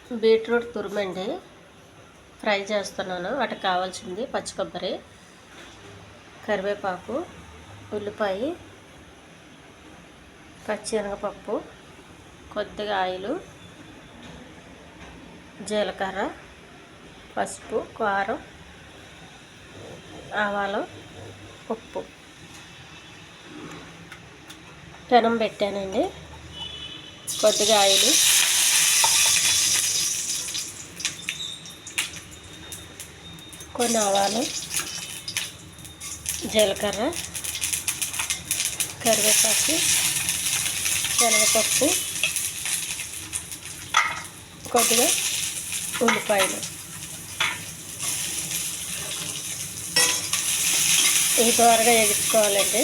Beetroot తురుమండి fry చేస్తున్నాను. వాటికి కావాల్సింది పచ్చి కొబ్బరి, కరివేపాకు, ఉల్లిపాయ, పచ్చిశనగపప్పు, కొద్దిగా ఆయిలు, జీలకర్ర, పసుపు, కారం, ఆవాలు, ఉప్పు. పెనం పెట్టానండి. కొద్దిగా ఆయిలు, కొన్ని ఆవాలు, జీలకర్ర, కరివేపాకు, శనగపప్పు, కొద్దిగా ఉల్లిపాయలు. ఇవి త్వరగా ఎగించుకోవాలండి.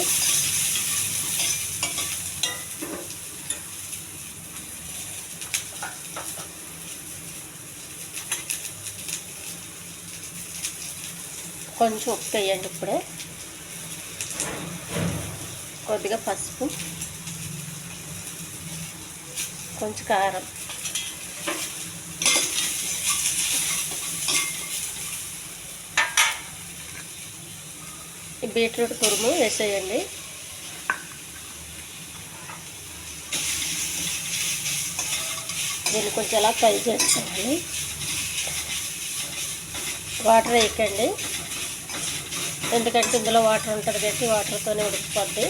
కొంచెం ఉప్పు వేయండి ఇప్పుడే, కొద్దిగా పసుపు, కొంచెం కారం, ఈ బీట్రూట్ తురుము వేసేయండి. దీన్ని కొంచెం అలా ఫ్రై చేసుకోవాలి. వాటర్ వేయకండి, ఎందుకంటే ఇందులో వాటర్ ఉంటుంది కాబట్టి వాటర్తోనే ఉడికిపోద్ది.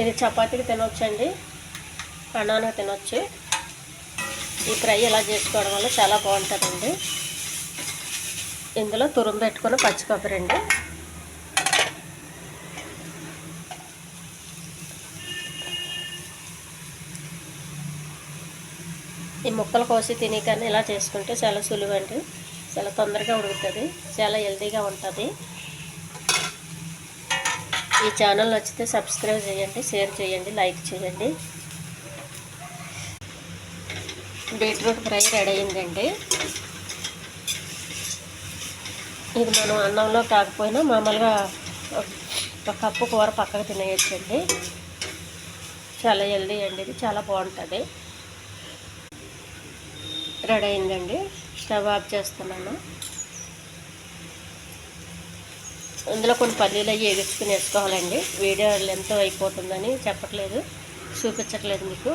ఇది చపాతీకి తినొచ్చండి, అన్నానికి తినొచ్చు. ఈ ఫ్రై ఇలా చేసుకోవడం వల్ల చాలా బాగుంటుందండి. ఇందులో తురుము పెట్టుకుని పచ్చి కొబ్బరి అండి. ఈ ముక్కలు కోసి తినే కన్నా ఇలా చేసుకుంటే చాలా సులువు అండి. చాలా తొందరగా ఉడుకుతుంది, చాలా హెల్తీగా ఉంటుంది. ఈ ఛానల్ నచ్చితే సబ్స్క్రైబ్ చేయండి, షేర్ చేయండి, లైక్ చేయండి. బీట్రూట్ ఫ్రై రెడీ అయిందండి. ఇది మనం అన్నంలో కాకపోయినా మామూలుగా ఒక కప్పు కూర పక్కకు తినేయచ్చండి. చాలా హెల్దీ అండి, ఇది చాలా బాగుంటుంది. రెడీ అయిందండి. స్టవ్ ఆఫ్ చేస్తున్నాను. ఇందులో కొన్ని పల్లీలు అవి వేగించుకుని వేసుకోవాలండి. వీడియో లెంత్ అయిపోతుందని చెప్పట్లేదు, చూపించట్లేదు మీకు.